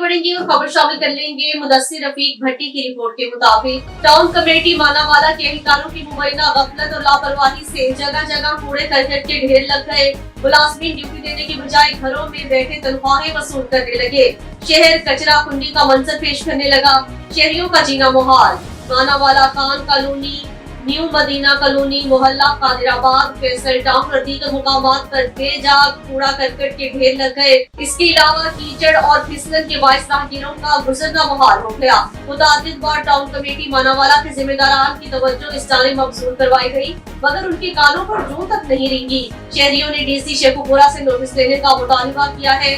बढ़ेंगे और खबर शामिल कर लेंगे। मुदस्सिर रफीक भट्टी की रिपोर्ट के मुताबिक टाउन कमेटी मानावाला के एहलकारों की मुबैना गफलत और लापरवाही से जगह जगह कूड़े करकट के ढेर लग गए। मुलाजमीन ड्यूटी देने की बजाय घरों में बैठे तनख्वाहें वसूल करने लगे। शहर कचरा कुंडी का मंजर पेश करने लगा। शहरियों का जीना मुहाल। Manawala Khan colony, new Madina colony, मोहल्ला कादिराबाद, फैसल टाउन और दीगर मुकामात पर बेजा कूड़ा करकट के ढेर लग गए। इसके अलावा कीचड़ और फिसलन के बाइस राहगीरों का गुजरना मुहाल हो गया। मुतादिद बार टाउन कमेटी मानावाला के जिम्मेदारान की तवज्जो इस जानिब मबसूल करवाई गई, मगर उनके कानों पर जूं तक नहीं रेंगी। शहरियों ने डीसी शेखुपुरा से नोटिस लेने का मुतालबा किया है।